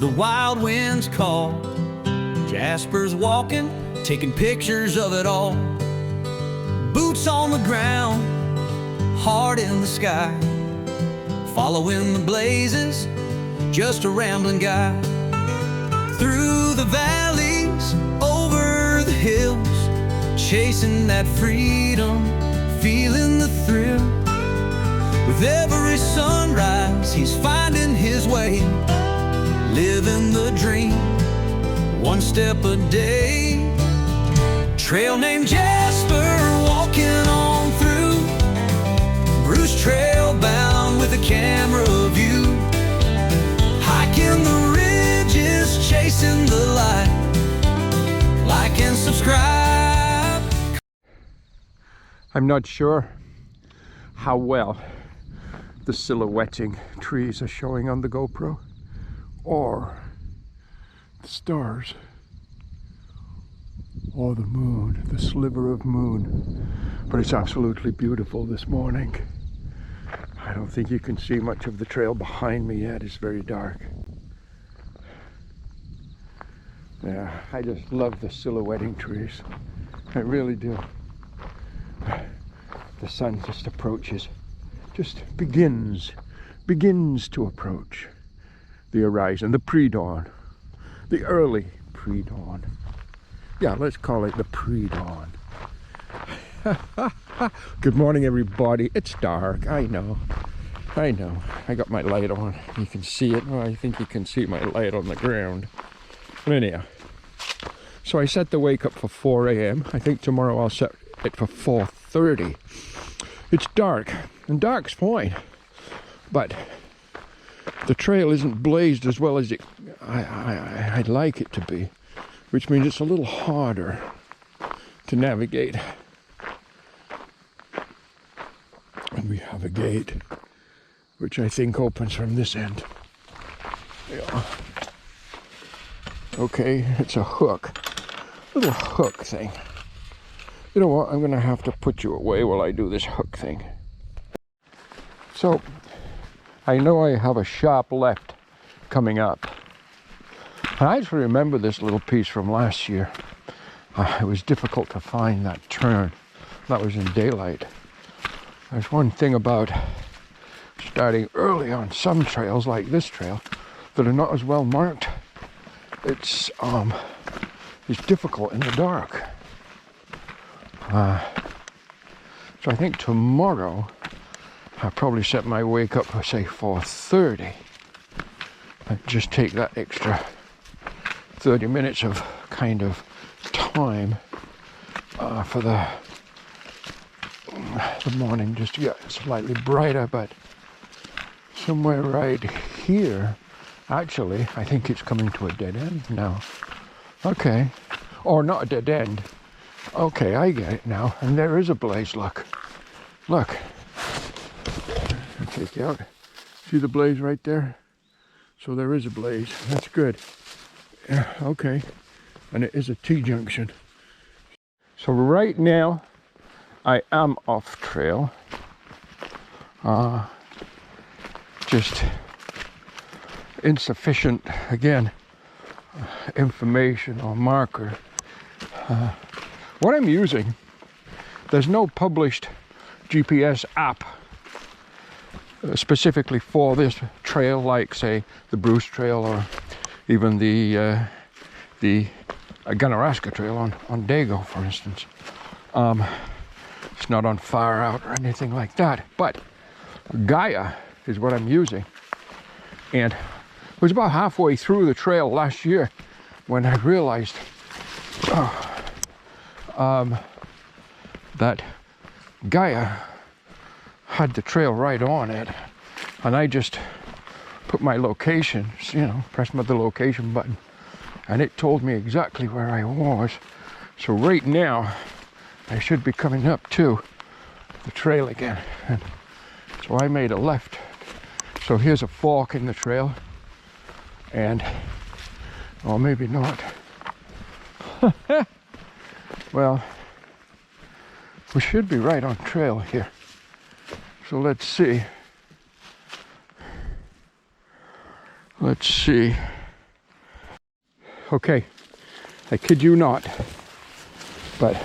the wild winds call. Jasper's walking, taking pictures of it all. Boots on the ground, heart in the sky, following the blazes, just a rambling guy. Through the valleys, over the hills, chasing that freedom, feeling the thrill. With every sunrise, he's finding his way, living the dream, one step a day. Trail named Jasper, walking on through Rideau Trail, bound with a camera view, hiking the ridges, chasing the light. Like and subscribe. I'm not sure how well the silhouetting trees are showing on the GoPro or the stars or the moon, the sliver of moon, but it's absolutely beautiful this morning. I don't think you can see much of the trail behind me yet. It's very dark. Yeah, I just love the silhouetting trees. I really do. The sun just approaches, just begins to approach the horizon, the pre-dawn, the early pre-dawn. Yeah, let's call it the pre-dawn. Good morning, everybody. It's dark. I know. I got my light on. You can see it. Well, I think you can see my light on the ground. But anyhow, so I set the wake up for 4 a.m. I think tomorrow I'll set it for 4:30. It's dark, and dark's fine, but the trail isn't blazed as well as I'd like it to be, which means it's a little harder to navigate. And we have a gate, which I think opens from this end. Yeah. Okay, it's a hook, little hook thing. You know what, I'm gonna have to put you away while I do this hook thing. So, I know I have a sharp left coming up. I actually remember this little piece from last year. It was difficult to find that turn. That was in daylight. There's one thing about starting early on some trails like this trail that are not as well marked. It's difficult in the dark. So I think tomorrow I'll probably set my wake up for say 4:30 and just take that extra 30 minutes of kind of time for the morning, just to get slightly brighter. But somewhere right here, actually, I think it's coming to a dead end now. Okay, or not a dead end. Okay, I get it now. And there is a blaze, look. Look. I'll take you out. See the blaze right there? So there is a blaze. That's good. Yeah, okay. And it is a T-junction. So right now, I am off trail. Just insufficient, again, information or marker. What I'm using, there's no published GPS app specifically for this trail, like say the Rideau Trail or even the Ganaraska Trail on Dago, for instance. It's not on Far Out or anything like that, but Gaia is what I'm using. And it was about halfway through the trail last year when I realized that Gaia had the trail right on it, and I just put my location, pressed the location button, and it told me exactly where I was. So right now I should be coming up to the trail again, and so I made a left. So here's a fork in the trail, and or maybe not. Well, we should be right on trail here. So let's see. Let's see. Okay, I kid you not, but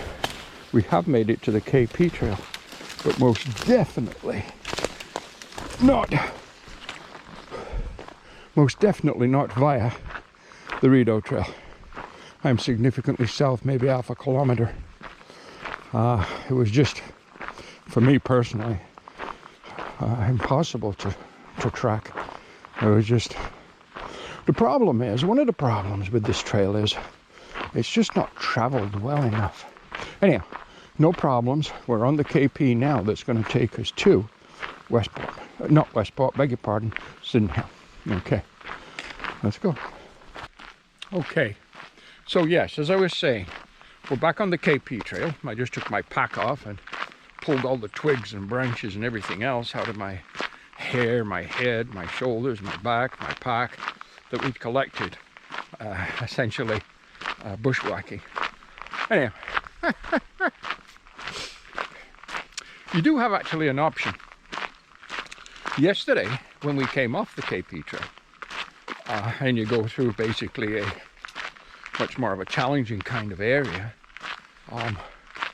we have made it to the KP Trail, but most definitely not via the Rideau Trail. I'm significantly south, maybe half a kilometer. It was just, for me personally, impossible to track. It was just, the problem is, one of the problems with this trail is it's just not traveled well enough. Anyhow, no problems. We're on the KP now that's going to take us to Westport. Not Westport, beg your pardon, Sydenham. Okay, let's go. Okay, so yes, as I was saying, we're back on the KP Trail. I just took my pack off and pulled all the twigs and branches and everything else out of my hair, my head, my shoulders, my back, my pack that we'd collected, essentially bushwhacking. Anyhow, you do have actually an option. Yesterday, when we came off the KP Trail, and you go through basically a much more of a challenging kind of area,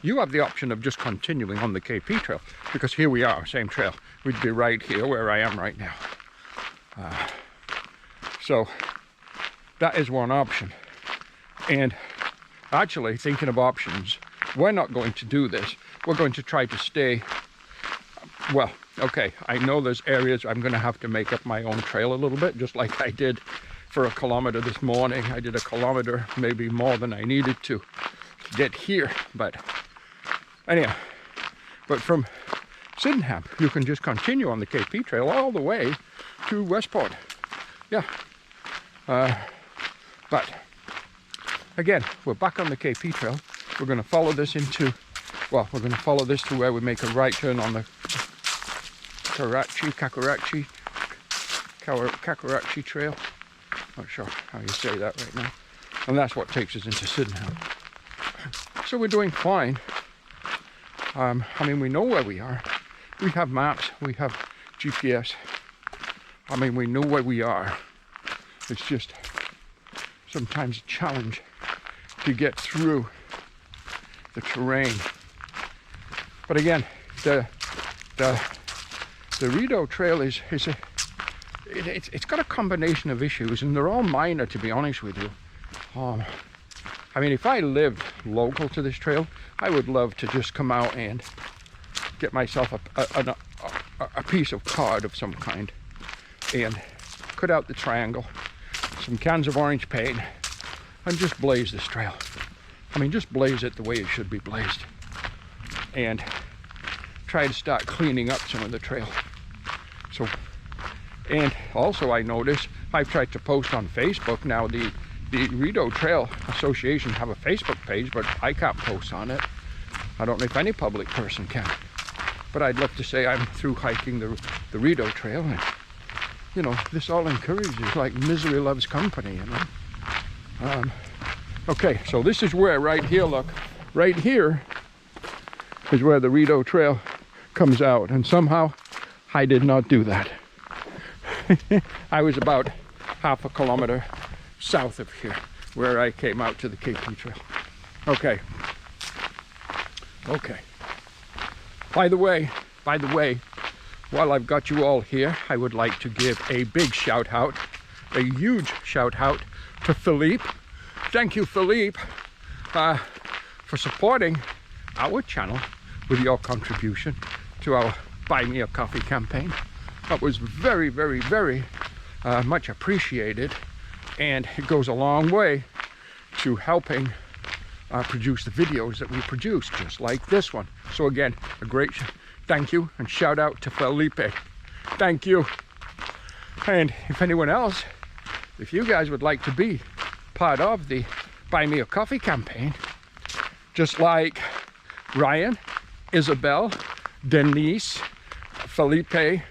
you have the option of just continuing on the KP Trail, because here we are, same trail. We'd be right here where I am right now. So that is one option. And actually, thinking of options, we're not going to do this. We're going to try to stay, well, okay, I know there's areas I'm going to have to make up my own trail a little bit, just like I did for a kilometer this morning. I did a kilometer, maybe more than I needed to get here, but anyhow, but from Sydenham, you can just continue on the KP Trail all the way to Westport. Yeah. But again, we're back on the KP Trail. We're going to follow this into, well, we're going to follow this to where we make a right turn on the Kakarachi Trail. Not sure how you say that right now. And that's what takes us into Sydenham. So we're doing fine. I mean, we know where we are. We have maps, we have GPS. I mean, we know where we are. It's just sometimes a challenge to get through the terrain. But again, the Rideau Trail it's got a combination of issues, and they're all minor, to be honest with you. I mean, if I lived local to this trail, I would love to just come out and get myself a piece of card of some kind and cut out the triangle, some cans of orange paint, and just blaze this trail. I mean, just blaze it the way it should be blazed, and try to start cleaning up some of the trail. So, and also I noticed, I've tried to post on Facebook now, the Rideau Trail Association have a Facebook page, but I can't post on it. I don't know if any public person can. But I'd love to say I'm through hiking the Rideau Trail, and you know, this all encourages, like misery loves company, you know. Okay, so this is where, right here, look, right here is where the Rideau Trail comes out, and somehow I did not do that. I was about half a kilometer south of here where I came out to the KP Trail. Okay. By the way, while I've got you all here, I would like to give a big shout out, a huge shout out to Philippe. Thank you, Philippe, for supporting our channel with your contribution to our Buy Me a Coffee campaign. That was very, very, very much appreciated, and it goes a long way to helping produce the videos that we produce, just like this one. So again, a great thank you and shout out to Felipe. Thank you. And if anyone else, if you guys would like to be part of the Buy Me a Coffee campaign, just like Ryan, Isabel, Denise, Felipe,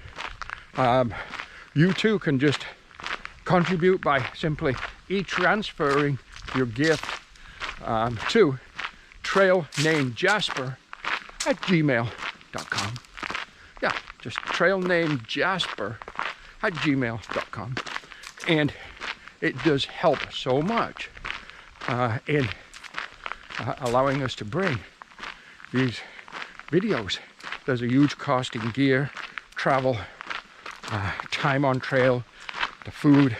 you too can just contribute by simply e-transferring your gift to trailnamejasper@gmail.com. Yeah, just trailnamejasper@gmail.com. And it does help so much in allowing us to bring these videos. There's a huge cost in gear, travel, time on trail, the food,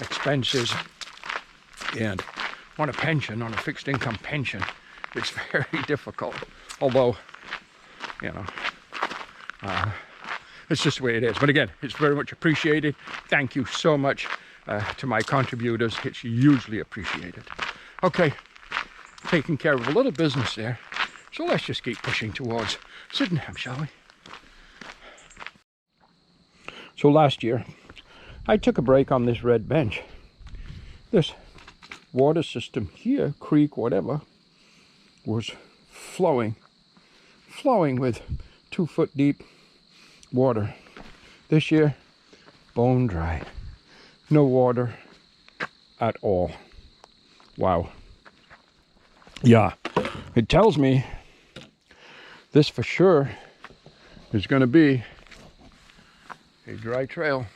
expenses, and on a pension, on a fixed income pension, it's very difficult. Although, you know, it's just the way it is. But again, it's very much appreciated. Thank you so much to my contributors. It's hugely appreciated. Okay, taking care of a little business there. So let's just keep pushing towards Sydenham, shall we? So last year, I took a break on this red bench. This water system here, creek, whatever, was flowing with 2 foot deep water. This year, bone dry. No water at all. Wow. Yeah, it tells me this for sure is going to be a dry trail.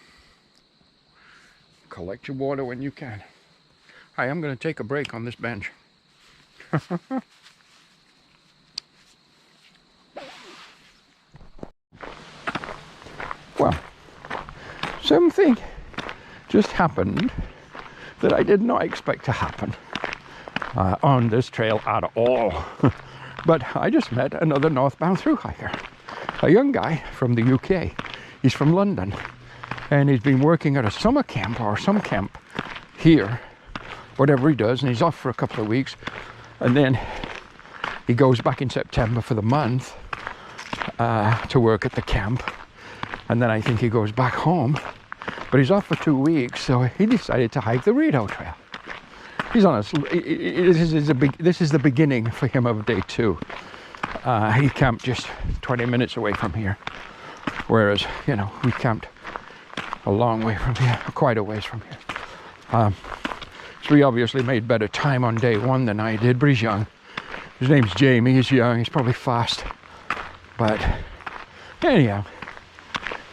Collect your water when you can. I am going to take a break on this bench. Well, something just happened that I did not expect to happen on this trail at all. But I just met another northbound thru hiker, a young guy from the UK. He's from London, and he's been working at a summer camp or some camp here, whatever he does, and he's off for a couple of weeks, and then he goes back in September for the month to work at the camp, and then I think he goes back home, but he's off for 2 weeks, so he decided to hike the Rideau Trail. He's on this is the beginning for him of day 2. He camped just 20 minutes away from here, whereas, you know, we camped a long way from here, quite a ways from here. So he obviously made better time on day 1 than I did, but he's young. His name's Jamie. He's young. He's probably fast. But anyhow,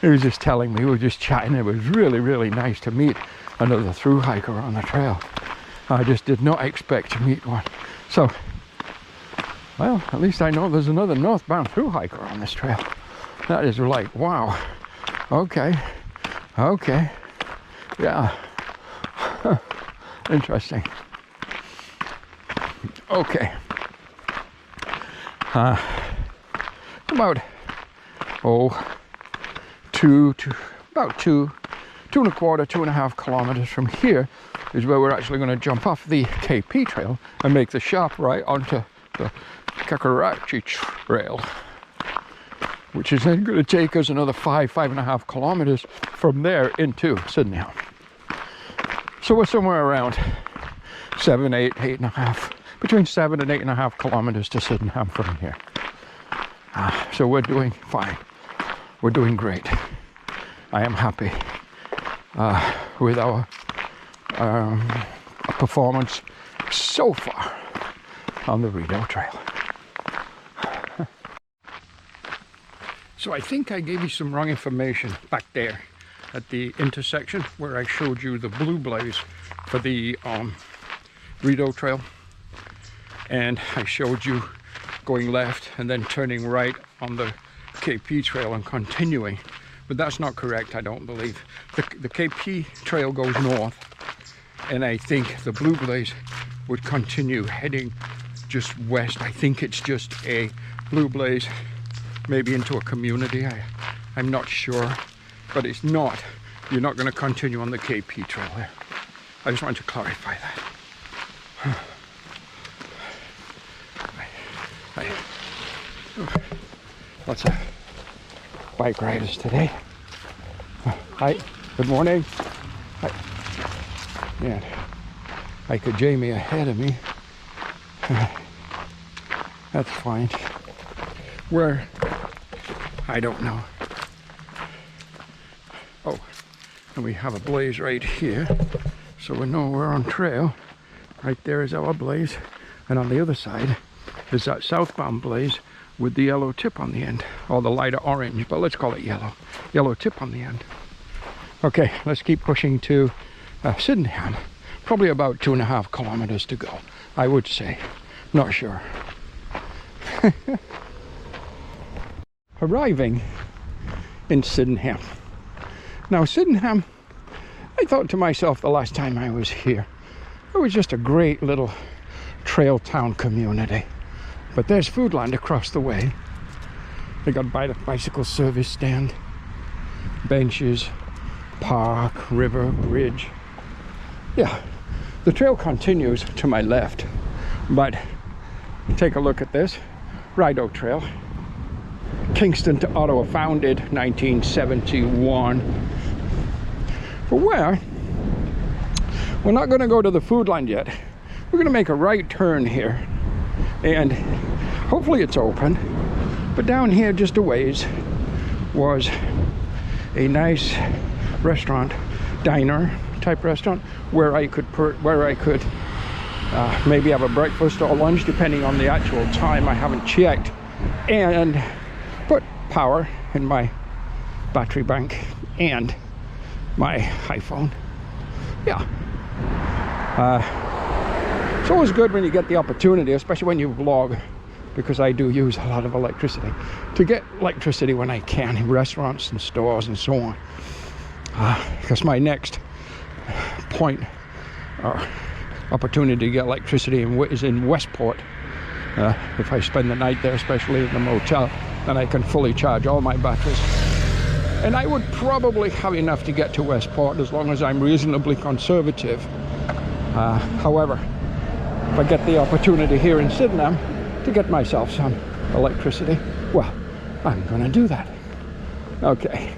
he was just telling me, we were just chatting. It was really, really nice to meet another thru hiker on the trail. I just did not expect to meet one. So, well, at least I know there's another northbound thru hiker on this trail. That is like, wow. Okay. Okay. Yeah. Interesting. Okay. About two and a quarter, 2.5 kilometers from here is where we're actually going to jump off the KP trail and make the sharp right onto the Kakarachi Trail, which is then going to take us another 5.5 kilometers from there into Sydenham. So we're somewhere around 8.5, between 7 and 8.5 kilometers to Sydenham from here. So we're doing fine. We're doing great. I am happy with our performance so far on the Rideau Trail. So I think I gave you some wrong information back there at the intersection where I showed you the blue blaze for the Rideau Trail, and I showed you going left and then turning right on the KP Trail and continuing, but that's not correct. I don't believe the KP Trail goes north, and I think the blue blaze would continue heading just west. I think it's just a blue blaze, maybe into a community. I'm not sure, but it's not. You're not going to continue on the KP Trail there. I just wanted to clarify that. Lots of bike riders today. Hi, good morning. Hi. Man, hiker Jamie ahead of me. That's fine. Where? I don't know. Oh, and we have a blaze right here, so we know we're on trail. Right there is our blaze, and on the other side is that southbound blaze with the yellow tip on the end, or the lighter orange, but let's call it yellow tip on the end. Okay, let's keep pushing to Sydenham. Probably about 2.5 kilometers to go, I would say. Not sure. Arriving in Sydenham. Now Sydenham, I thought to myself the last time I was here, it was just a great little trail town community. But there's Foodland across the way. They got bicycle service stand, benches, park, river, bridge. Yeah, the trail continues to my left, but take a look at this. Rideau Trail. Kingston to Ottawa, founded 1971. But where? We're not going to go to the Foodland yet. We're going to make a right turn here, and hopefully it's open. But down here just a ways was a nice restaurant, diner type restaurant, where I could maybe have a breakfast or lunch, depending on the actual time. I haven't checked, and put power in my battery bank and my iPhone. Yeah. It's always good when you get the opportunity, especially when you vlog, because I do use a lot of electricity, to get electricity when I can in restaurants and stores and so on. Because my next point or opportunity to get electricity is in Westport. If I spend the night there, especially in the motel, then I can fully charge all my batteries. And I would probably have enough to get to Westport as long as I'm reasonably conservative. However, if I get the opportunity here in Sydenham to get myself some electricity, well, I'm gonna do that. Okay.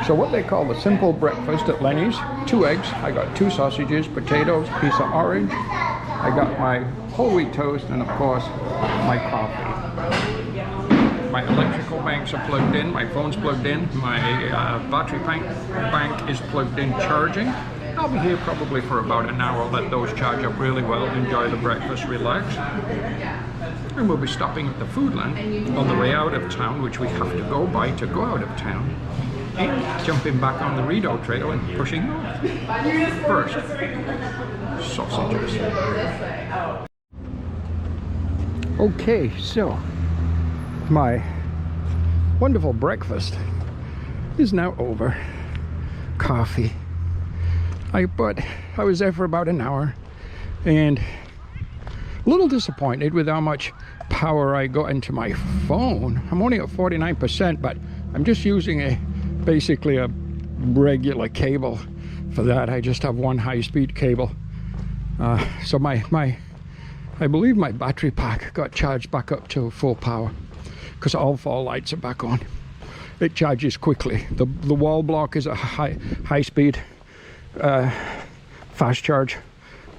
So what they call the simple breakfast at Lenny's: 2 eggs, I got 2 sausages, potatoes, piece of orange, I got my whole wheat toast, and of course my coffee. My electrical banks are plugged in, my phone's plugged in, my battery bank is plugged in charging. I'll be here probably for about an hour, let those charge up really well, enjoy the breakfast, relax. And we'll be stopping at the Foodland on the way out of town, which we have to go by to go out of town, and jumping back on the Rideau Trail and pushing north. First, sausages. Okay, so my wonderful breakfast is now over. Coffee. I was there for about an hour, and a little disappointed with how much power I got into my phone. I'm only at 49%, but I'm just using basically a regular cable for that. I just have one high-speed cable. So I believe my battery pack got charged back up to full power, because all 4 lights are back on. It charges quickly. The wall block is a high speed fast charge.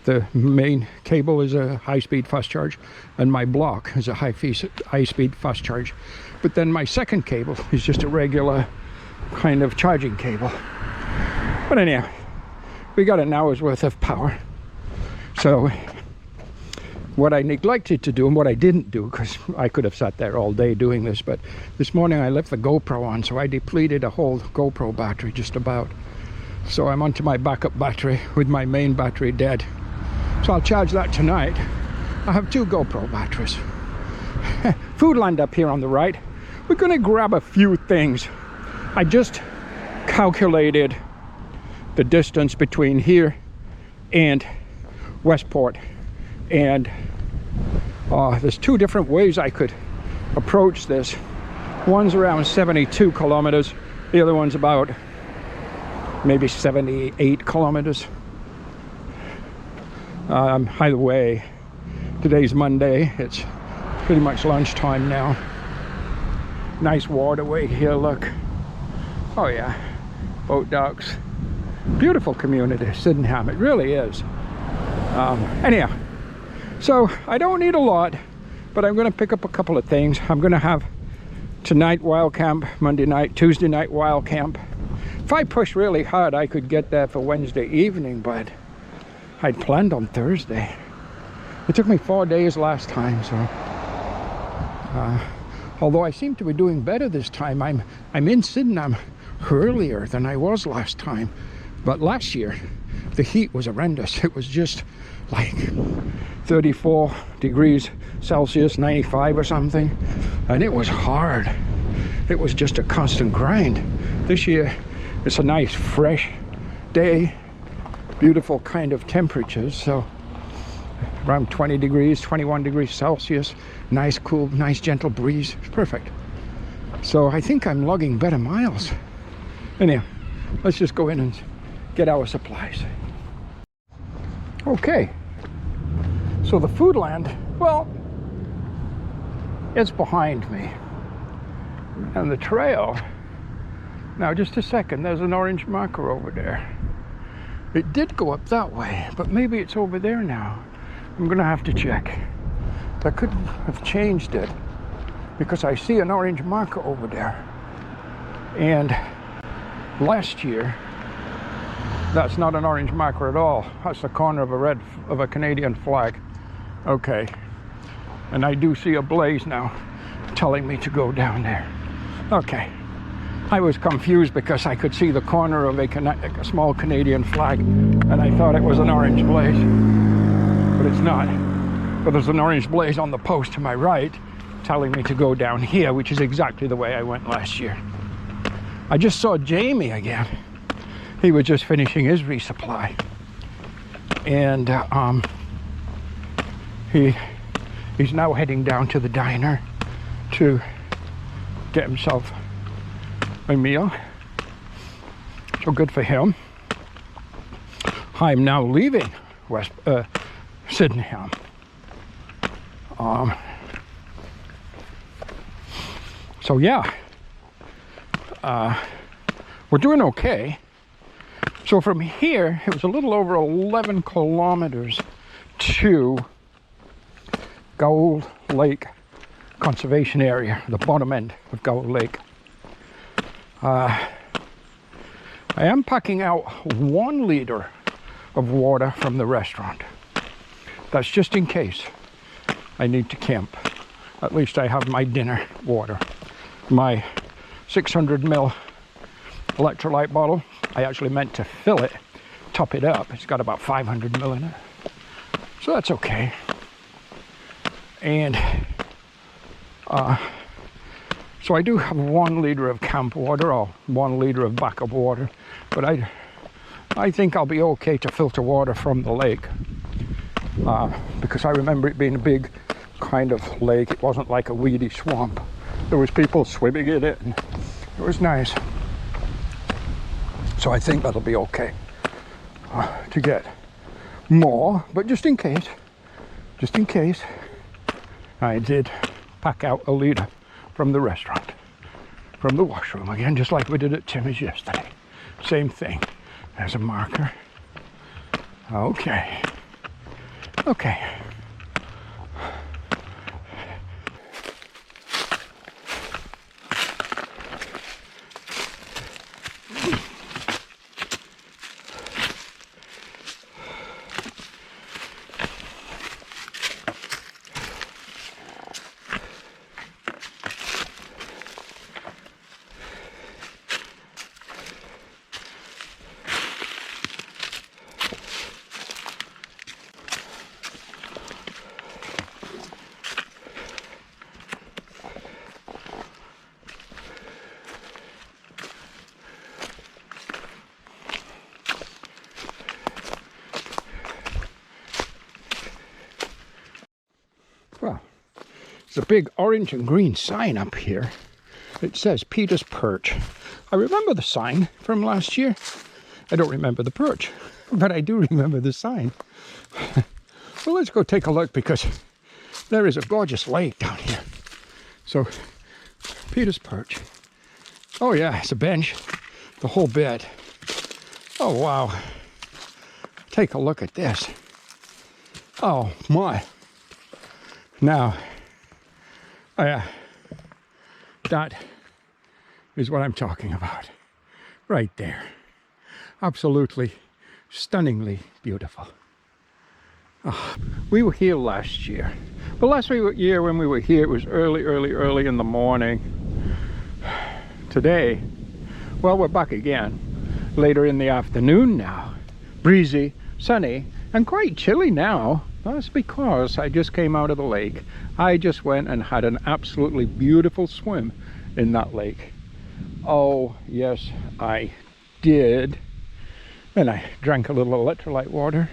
The main cable is a high-speed fast charge, and my block is a high-speed fast charge. But then my second cable is just a regular kind of charging cable. But anyhow, we got an hour's worth of power. So what I neglected to do, and what I didn't do, because I could have sat there all day doing this, but this morning I left the GoPro on, so I depleted a whole GoPro battery just about. So I'm onto my backup battery with my main battery dead. So I'll charge that tonight. I have 2 GoPro batteries. Foodland up here on the right. We're gonna grab a few things. I just calculated the distance between here and Westport, and there's 2 different ways I could approach this. One's around 72 kilometers, the other one's about maybe 78 kilometers. Either way, today's Monday, it's pretty much lunchtime now. Nice waterway here, look. Oh yeah, boat docks. Beautiful community, Sydenham, it really is. Anyhow, so I don't need a lot, but I'm going to pick up a couple of things. I'm going to have tonight wild camp, Monday night, Tuesday night wild camp. If I push really hard, I could get there for Wednesday evening, but I'd planned on Thursday. It took me 4 days last time, so although I seem to be doing better this time. I'm in Sydenham earlier than I was last time. But last year, the heat was horrendous. It was just like 34 degrees Celsius, 95 or something. And it was hard. It was just a constant grind. This year, it's a nice, fresh day. Beautiful kind of temperatures. So around 20 degrees, 21 degrees Celsius. Nice, cool, nice, gentle breeze. It's perfect. So I think I'm logging better miles. Anyhow, let's just go in and get our supplies. Okay. So the Foodland, well, it's behind me. And the trail, now just a second, there's an orange marker over there. It did go up that way, but maybe it's over there now. I'm gonna have to check. I could have changed it because I see an orange marker over there. And last year, that's not an orange marker at all. That's the corner of a Canadian flag. Okay. And I do see a blaze now telling me to go down there. Okay. I was confused because I could see the corner of a small Canadian flag and I thought it was an orange blaze, but it's not. But there's an orange blaze on the post to my right telling me to go down here, which is exactly the way I went last year. I just saw Jamie again. He was just finishing his resupply. And he's now heading down to the diner to get himself a meal. So good for him. I'm now leaving Sydenham. So yeah, we're doing okay. So from here, it was a little over 11 kilometers to Gold Lake Conservation Area, the bottom end of Gold Lake. I am packing out 1 liter of water from the restaurant. That's just in case I need to camp. At least I have my dinner water. My 600 ml electrolyte bottle, I actually meant to fill it, top it up. It's got about 500 ml in it. So that's okay. And so I do have 1 liter of camp water or 1 liter of backup water, but I think I'll be okay to filter water from the lake because I remember it being a big kind of lake. It wasn't like a weedy swamp. There was people swimming in it and it was nice. So I think that'll be okay to get more, but just in case, I did pack out 1 liter from the restaurant, from the washroom again, just like we did at Timmy's yesterday. Same thing. There's a marker. Okay. Okay. Well, there's a big orange and green sign up here. It says Peter's Perch. I remember the sign from last year. I don't remember the perch, but I do remember the sign. Well, let's go take a look because there is a gorgeous lake down here. So, Peter's Perch. Oh yeah, it's a bench, the whole bed. Oh wow. Take a look at this. Oh my. Now, that is what I'm talking about. Right there. Absolutely, stunningly beautiful. Oh, we were here last year. But last year when we were here, it was early in the morning. Today, Well, we're back again later in the afternoon now. Breezy, sunny, and quite chilly now. That's because I just came out of the lake. I just went and had an absolutely beautiful swim in that lake. Oh, yes, I did. And I drank a little electrolyte water,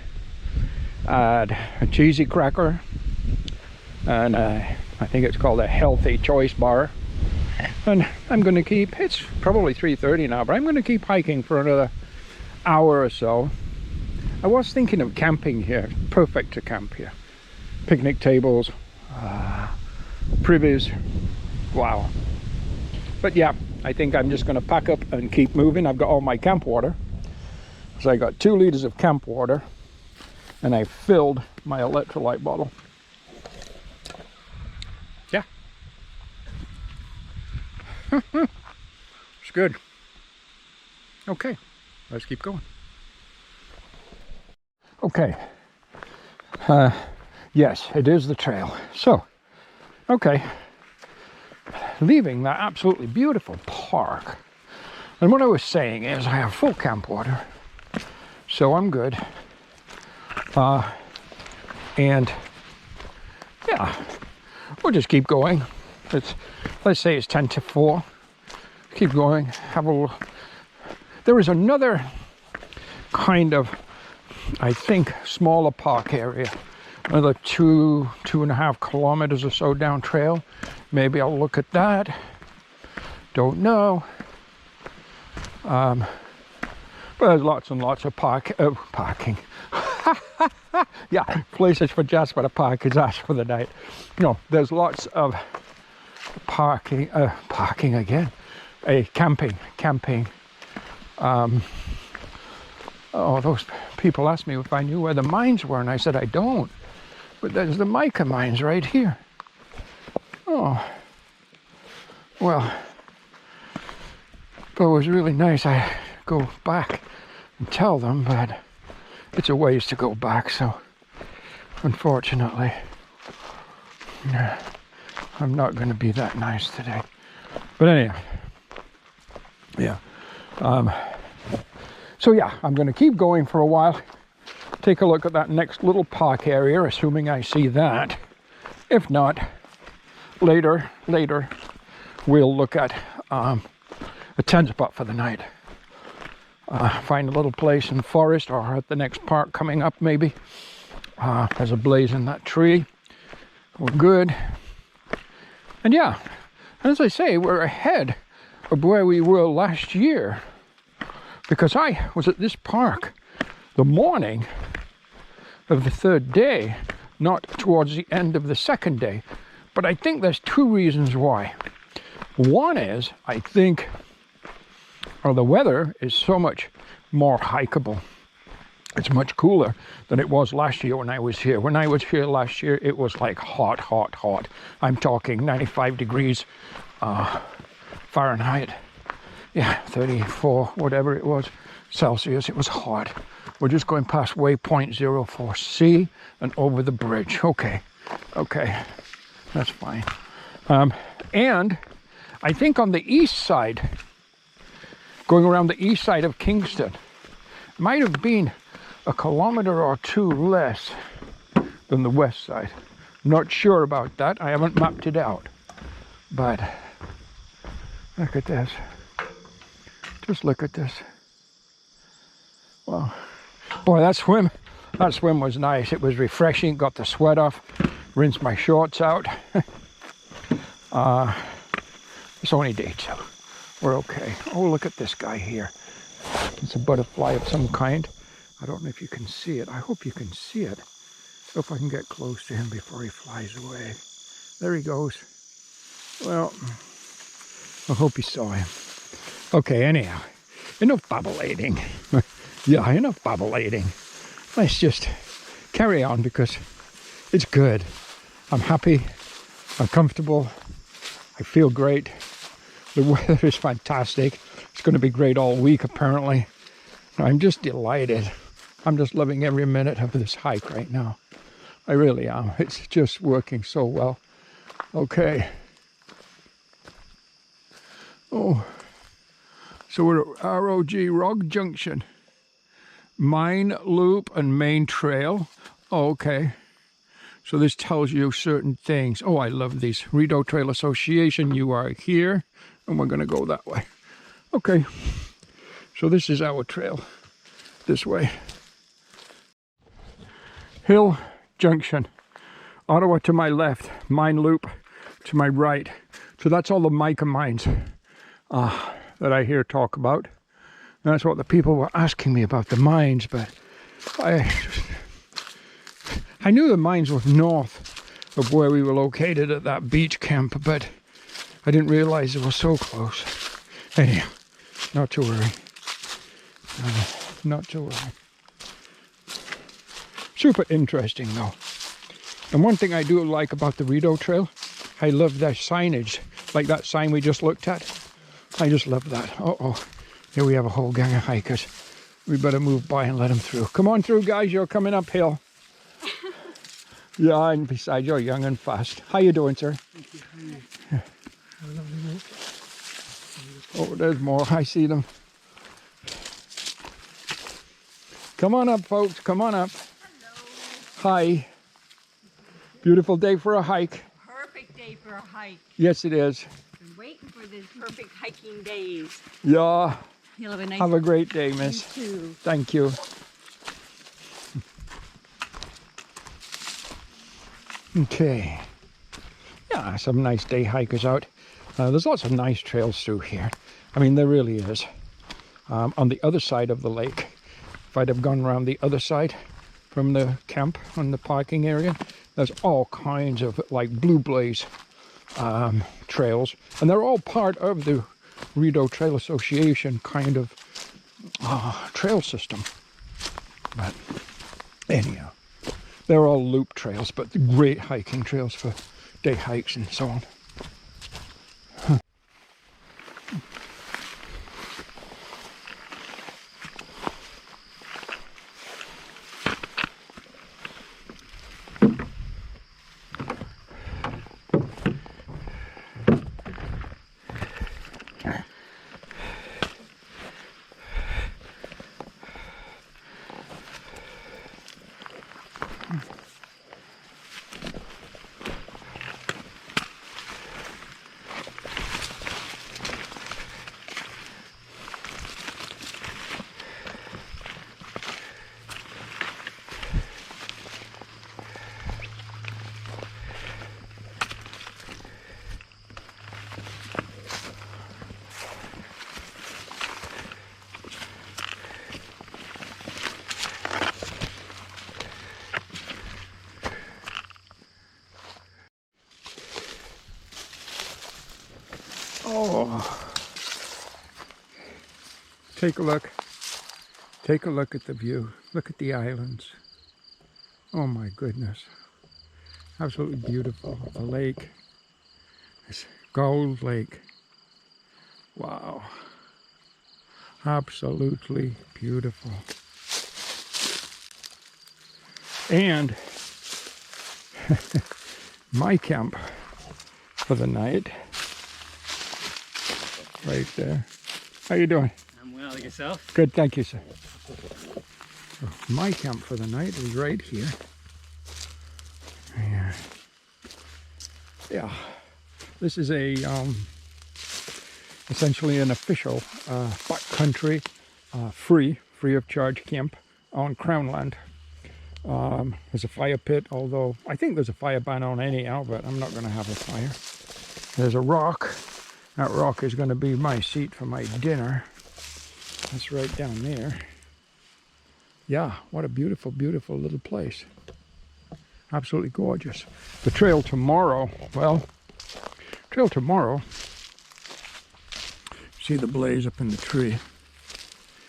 had a cheesy cracker, and I think it's called a healthy choice bar. And I'm going to keep, it's probably 3:30 now, but I'm going to keep hiking for another hour or so. I was thinking of camping here. Perfect to camp here. Picnic tables, privies, wow. But yeah, I think I'm just going to pack up and keep moving. I've got all my camp water. So I got 2 liters of camp water, and I filled my electrolyte bottle. Yeah. It's good. Okay, let's keep going. Okay. Yes, it is the trail. So, okay. Leaving that absolutely beautiful park. And what I was saying is I have full camp water. So I'm good. And yeah, we'll just keep going. Let's say it's 10 to 4. Keep going. Have a little. There is another kind of, I think, smaller park area. Another 2.5 kilometers or so down trail. Maybe I'll look at that. Don't know. But there's lots and lots of parking. Yeah, places for Jasper to park his ass for the night. No, there's lots of parking again. Camping. Oh, those people asked me if I knew where the mines were, and I said I don't. But there's the mica mines right here. Oh, well, but it was really nice. I go back and tell them, but it's a ways to go back, so unfortunately I'm not going to be that nice today. But anyhow, yeah, so yeah, I'm going to keep going for a while, take a look at that next little park area, assuming I see that. If not, later we'll look at a tent spot for the night. Find a little place in the forest or at the next park coming up, maybe. There's a blaze in that tree. We're good. And yeah, as I say, we're ahead of where we were last year, because I was at this park the morning of the 3rd day, not towards the end of the 2nd day. But I think there's 2 reasons why. One is, I think, the weather is so much more hikeable. It's much cooler than it was last year when I was here. When I was here last year, it was like hot. I'm talking 95 degrees Fahrenheit. Yeah, 34, whatever it was, Celsius. It was hot. We're just going past waypoint 04C and over the bridge. Okay, that's fine. And I think on the east side, going around the east side of Kingston, might have been 1 kilometer or 2 less than the west side. Not sure about that. I haven't mapped it out. But look at this. Just look at this. Wow. Boy, that swim was nice. It was refreshing. Got the sweat off. Rinsed my shorts out. It's only day 2. We're okay. Oh, look at this guy here. It's a butterfly of some kind. I don't know if you can see it. I hope you can see it. If I can get close to him before he flies away. There he goes. Well, I hope you saw him. Okay, anyhow. Enough babbling. Yeah, enough babbling. Let's just carry on because it's good. I'm happy. I'm comfortable. I feel great. The weather is fantastic. It's going to be great all week, apparently. I'm just delighted. I'm just loving every minute of this hike right now. I really am. It's just working so well. Okay. Oh, So we're at ROG Rock Junction. Mine Loop and Main Trail. Oh, okay. So this tells you certain things. Oh, I love these. Rideau Trail Association, you are here. And we're going to go that way. Okay. So this is our trail. This way. Hill Junction. Ottawa to my left. Mine Loop to my right. So that's all the mica mines that I hear talk about. And that's what the people were asking me about, the mines, but I knew the mines were north of where we were located at that beach camp, but I didn't realize they were so close. Anyhow, not to worry. Not to worry. Super interesting though. And one thing I do like about the Rideau Trail, I love that signage, like that sign we just looked at. I just love that. Uh-oh, here we have a whole gang of hikers. We better move by and let them through. Come on through, guys, you're coming uphill. Yeah, and besides, you're young and fast. How you doing, sir? Thank you. How are you? Yeah. Have a lovely walk. Oh, there's more. I see them. Come on up, folks. Come on up. Hello. Hi. Beautiful day for a hike. Perfect day for a hike. Yes, it is. Been waiting for these perfect hiking days. Yeah. You'll have a nice Have a great day, miss. You too. Thank you. Okay. Yeah, some nice day hikers out. There's lots of nice trails through here. I mean, there really is. On the other side of the lake, if I'd have gone around the other side from the camp on the parking area, there's all kinds of like blue blaze trails, and they're all part of the Rideau Trail Association kind of trail system. But anyhow, they're all loop trails, but great hiking trails for day hikes and so on. Oh, take a look. Take a look at the view. Look at the islands. Oh my goodness. Absolutely beautiful. The lake. This Gold Lake. Wow. Absolutely beautiful. And my camp for the night. Right there. How you doing? I'm well. Yourself? Good, thank you, sir. So my camp for the night is right here. Yeah. This is a essentially an official backcountry free of charge camp on Crown land. There's a fire pit, although I think there's a fire ban on anyhow, but I'm not going to have a fire. There's a rock. That rock is going to be my seat for my dinner. That's right down there. Yeah, what a beautiful, beautiful little place. Absolutely gorgeous. The trail tomorrow, see the blaze up in the tree.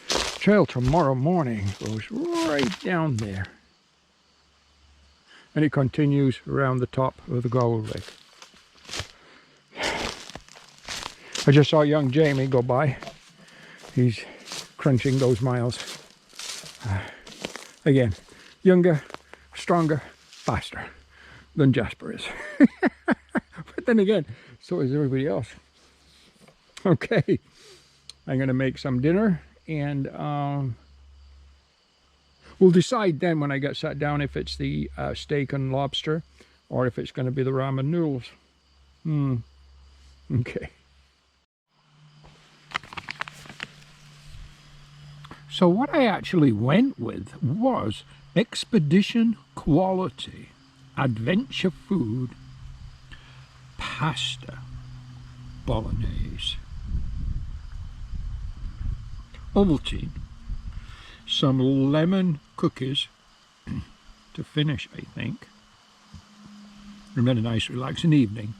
Trail tomorrow morning goes right down there. And it continues around the top of the Gold Lake. I just saw young Jamie go by. He's crunching those miles. Again, younger, stronger, faster than Jasper is. But then again, so is everybody else. Okay. I'm going to make some dinner, and we'll decide then when I get sat down if it's the steak and lobster or if it's going to be the ramen noodles. Okay. So what I actually went with was expedition quality, adventure food, pasta, bolognese, Ovaltine, some lemon cookies to finish, I think. And then a nice relaxing evening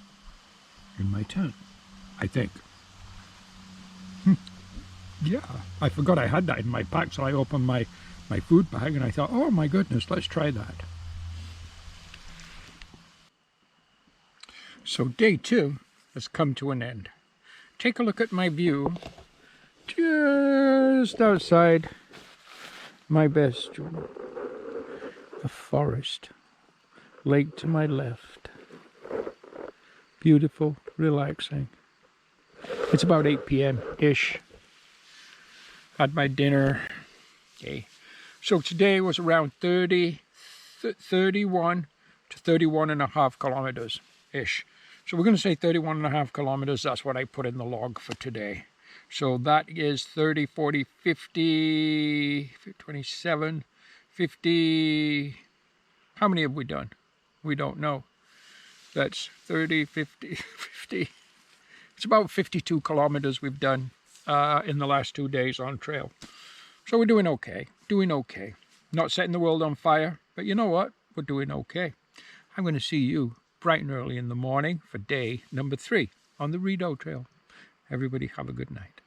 in my tent, I think. Yeah, I forgot I had that in my pack, so I opened my food bag and I thought, oh my goodness, let's try that. So day 2 has come to an end. Take a look at my view just outside my bedroom. The forest, lake to my left. Beautiful, relaxing. It's about 8 p.m.-ish. Had my dinner. Okay. So today was around 31 to 31.5 kilometers-ish. So we're going to say 31.5 kilometers. That's what I put in the log for today. So that is 30, 40, 50, 27, 50. How many have we done? We don't know. That's 30, 50, 50. It's about 52 kilometers we've done in the last 2 days on trail. So we're doing okay. Doing okay. Not setting the world on fire, but you know what? We're doing okay. I'm going to see you bright and early in the morning for day number 3 on the Rideau Trail. Everybody have a good night.